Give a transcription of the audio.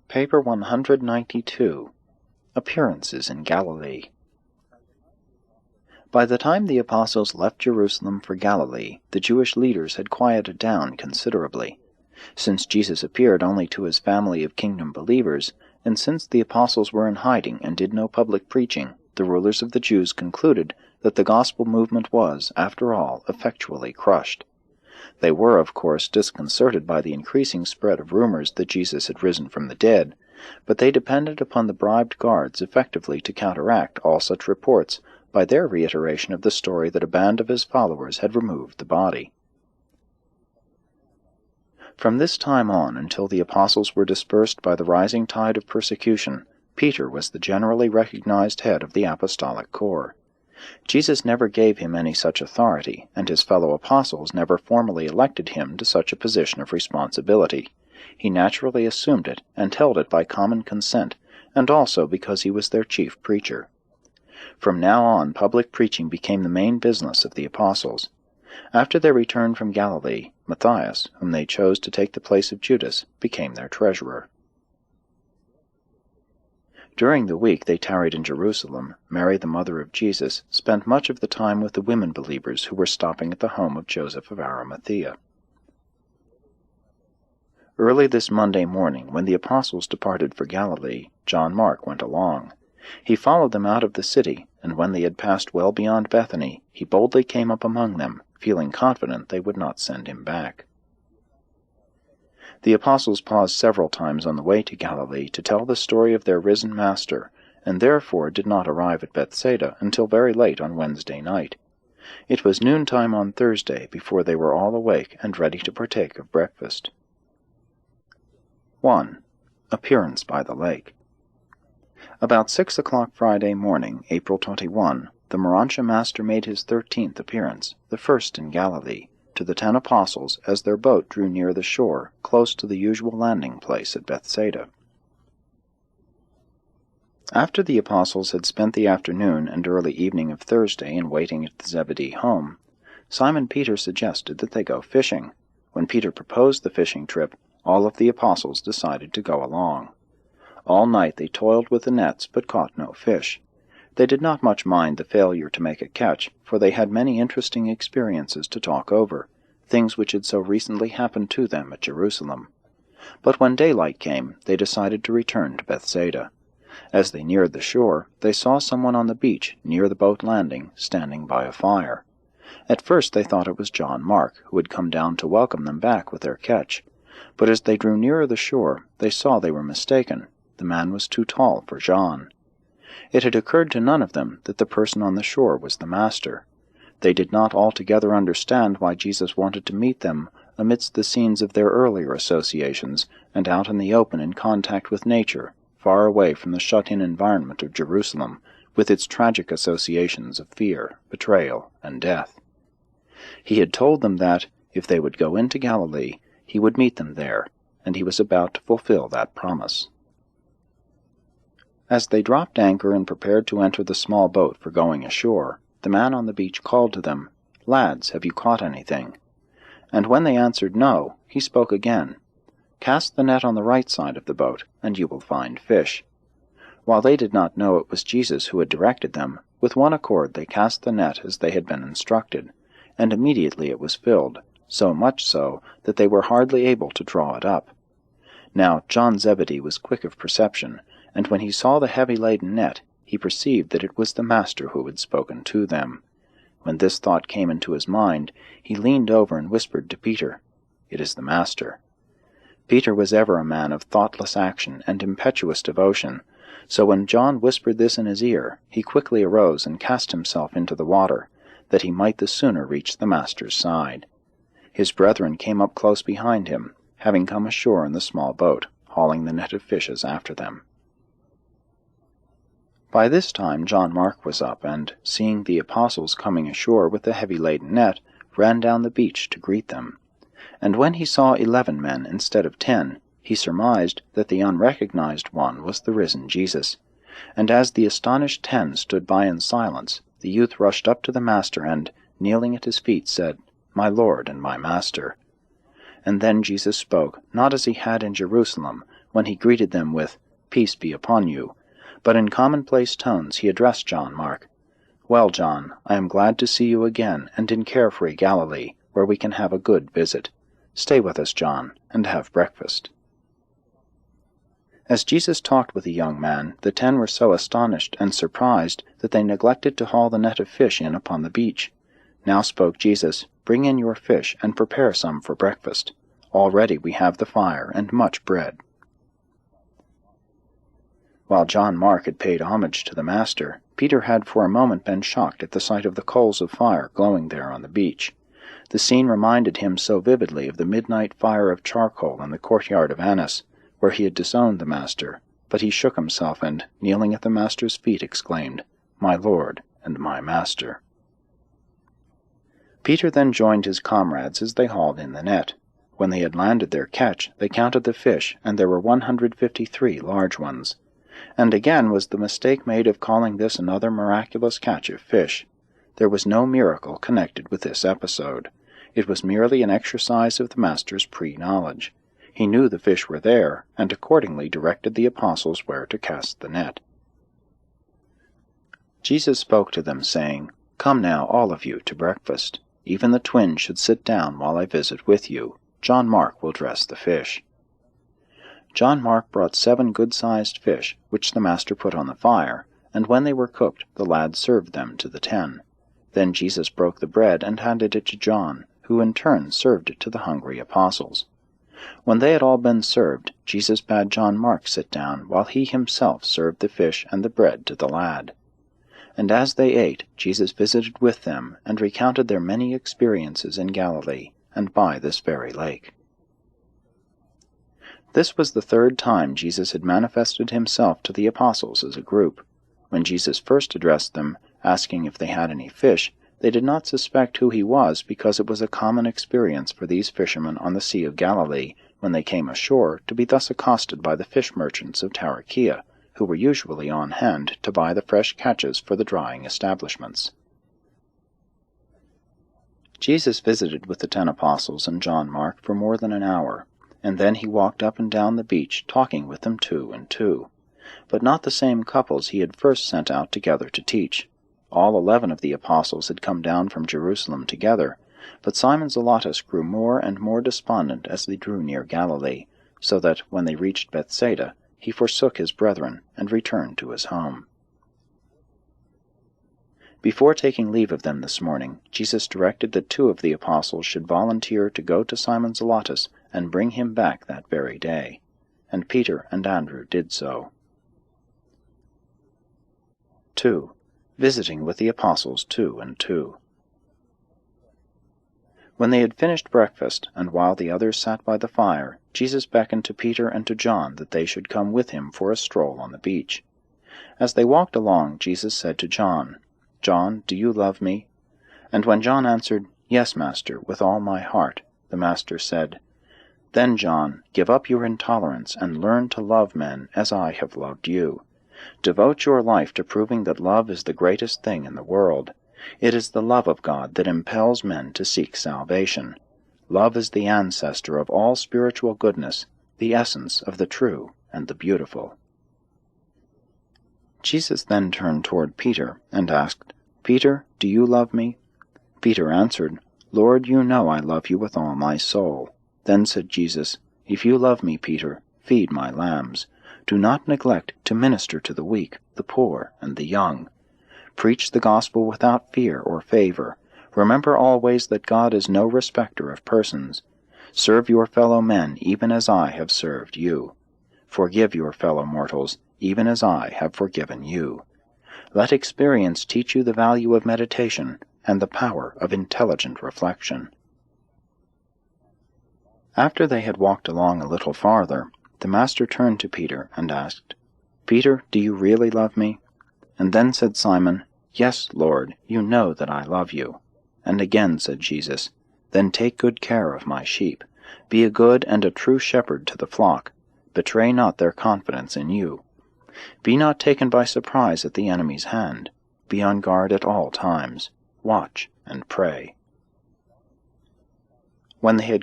Paper 192. Appearances in Galilee. By the time the apostles left Jerusalem for Galilee, the Jewish leaders had quieted down considerably. Since Jesus appeared only to his family of kingdom believers, and since the apostles were in hiding and did no public preaching, the rulers of the Jews concluded that the gospel movement was, after all, effectually crushed. They were, of course, disconcerted by the increasing spread of rumors that Jesus had risen from the dead, but they depended upon the bribed guards effectively to counteract all such reports by their reiteration of the story that a band of his followers had removed the body. From this time on, until the apostles were dispersed by the rising tide of persecution, Peter was the generally recognized head of the apostolic corps. Jesus never gave him any such authority, and his fellow apostles never formally elected him to such a position of responsibility. He naturally assumed it, and held it by common consent, and also because he was their chief preacher. From now on, public preaching became the main business of the apostles. After their return from Galilee, Matthias, whom they chose to take the place of Judas, became their treasurer. During the week they tarried in Jerusalem, Mary, the mother of Jesus, spent much of the time with the women believers who were stopping at the home of Joseph of Arimathea. Early this Monday morning, when the apostles departed for Galilee, John Mark went along. He followed them out of the city, and when they had passed well beyond Bethany, he boldly came up among them, feeling confident they would not send him back. The apostles paused several times on the way to Galilee to tell the story of their risen Master, and therefore did not arrive at Bethsaida until very late on Wednesday night. It was noontime on Thursday before they were all awake and ready to partake of breakfast. 1. Appearance by the lake. About 6 o'clock Friday morning, April 21, the Morantia Master made his 13th appearance, the first in Galilee, to the 10 apostles as their boat drew near the shore, close to the usual landing place at Bethsaida. After the apostles had spent the afternoon and early evening of Thursday in waiting at the Zebedee home, Simon Peter suggested that they go fishing. When Peter proposed the fishing trip, all of the apostles decided to go along. All night they toiled with the nets, but caught no fish. They did not much mind the failure to make a catch, for they had many interesting experiences to talk over, things which had so recently happened to them at Jerusalem. But when daylight came, they decided to return to Bethsaida. As they neared the shore, they saw someone on the beach, near the boat landing, standing by a fire. At first they thought it was John Mark, who had come down to welcome them back with their catch. But as they drew nearer the shore, they saw they were mistaken. The man was too tall for John. It had occurred to none of them that the person on the shore was the Master. They did not altogether understand why Jesus wanted to meet them amidst the scenes of their earlier associations, and out in the open in contact with nature, far away from the shut-in environment of Jerusalem, with its tragic associations of fear, betrayal, and death. He had told them that, if they would go into Galilee, he would meet them there, and he was about to fulfill that promise. As they dropped anchor and prepared to enter the small boat for going ashore, the man on the beach called to them, "Lads, have you caught anything?" And when they answered no, he spoke again, "Cast the net on the right side of the boat, and you will find fish." While they did not know it was Jesus who had directed them, with one accord they cast the net as they had been instructed, and immediately it was filled, so much so that they were hardly able to draw it up. Now John Zebedee was quick of perception, and when he saw the heavy-laden net, he perceived that it was the Master who had spoken to them. When this thought came into his mind, he leaned over and whispered to Peter, "It is the Master." Peter was ever a man of thoughtless action and impetuous devotion, so when John whispered this in his ear, he quickly arose and cast himself into the water, that he might the sooner reach the Master's side. His brethren came up close behind him, having come ashore in the small boat, hauling the net of fishes after them. By this time John Mark was up, and, seeing the apostles coming ashore with the heavy-laden net, ran down the beach to greet them. And when he saw 11 men instead of 10, he surmised that the unrecognized one was the risen Jesus. And as the astonished 10 stood by in silence, the youth rushed up to the Master and, kneeling at his feet, said, "My Lord and my Master." And then Jesus spoke, not as he had in Jerusalem, when he greeted them with, "Peace be upon you," but in commonplace tones he addressed John Mark. "Well, John, I am glad to see you again, and in carefree Galilee, where we can have a good visit. Stay with us, John, and have breakfast." As Jesus talked with the young man, the 10 were so astonished and surprised that they neglected to haul the net of fish in upon the beach. Now spoke Jesus, "Bring in your fish, and prepare some for breakfast. Already we have the fire and much bread." While John Mark had paid homage to the Master, Peter had for a moment been shocked at the sight of the coals of fire glowing there on the beach. The scene reminded him so vividly of the midnight fire of charcoal in the courtyard of Annas, where he had disowned the Master, but he shook himself and, kneeling at the Master's feet, exclaimed, "My Lord and my Master." Peter then joined his comrades as they hauled in the net. When they had landed their catch, they counted the fish, and there were 153 large ones. And again was the mistake made of calling this another miraculous catch of fish. There was no miracle connected with this episode. It was merely an exercise of the Master's pre-knowledge. He knew the fish were there, and accordingly directed the apostles where to cast the net. Jesus spoke to them, saying, "Come now, all of you, to breakfast. Even the twins should sit down while I visit with you. John Mark will dress the fish." John Mark brought 7 good-sized fish, which the Master put on the fire, and when they were cooked, the lads served them to the 10. Then Jesus broke the bread and handed it to John, who in turn served it to the hungry apostles. When they had all been served, Jesus bade John Mark sit down, while he himself served the fish and the bread to the lad. And as they ate, Jesus visited with them, and recounted their many experiences in Galilee, and by this very lake. This was the 3rd time Jesus had manifested himself to the apostles as a group. When Jesus first addressed them, asking if they had any fish, they did not suspect who he was, because it was a common experience for these fishermen on the Sea of Galilee, when they came ashore, to be thus accosted by the fish merchants of Tarichea, who were usually on hand to buy the fresh catches for the drying establishments. Jesus visited with the 10 apostles and John Mark for more than an hour, and then he walked up and down the beach, talking with them 2 and 2. But not the same couples he had first sent out together to teach. All 11 of the apostles had come down from Jerusalem together, but Simon Zelotes grew more and more despondent as they drew near Galilee, so that, when they reached Bethsaida, he forsook his brethren and returned to his home. Before taking leave of them this morning, Jesus directed that 2 of the apostles should volunteer to go to Simon Zelotes and bring him back that very day, and Peter and Andrew did so. 2. Visiting with the apostles 2 and 2. When they had finished breakfast, and while the others sat by the fire, Jesus beckoned to Peter and to John that they should come with him for a stroll on the beach. As they walked along, Jesus said to John, "John, do you love me?" And when John answered, "Yes, Master, with all my heart," the Master said, "Then, John, give up your intolerance and learn to love men as I have loved you. Devote your life to proving that love is the greatest thing in the world. It is the love of God that impels men to seek salvation. Love is the ancestor of all spiritual goodness, the essence of the true and the beautiful." Jesus then turned toward Peter and asked, "Peter, do you love me?" Peter answered, "Lord, you know I love you with all my soul." Then said Jesus, "If you love me, Peter, feed my lambs. Do not neglect to minister to the weak, the poor, and the young. Preach the gospel without fear or favor. Remember always that God is no respecter of persons. Serve your fellow men even as I have served you. Forgive your fellow mortals even as I have forgiven you. Let experience teach you the value of meditation and the power of intelligent reflection." After they had walked along a little farther, the Master turned to Peter and asked, "Peter, do you really love me?" And then said Simon, "Yes, Lord, you know that I love you." And again said Jesus, "Then take good care of my sheep. Be a good and a true shepherd to the flock. Betray not their confidence in you. Be not taken by surprise at the enemy's hand. Be on guard at all times. Watch and pray." When they had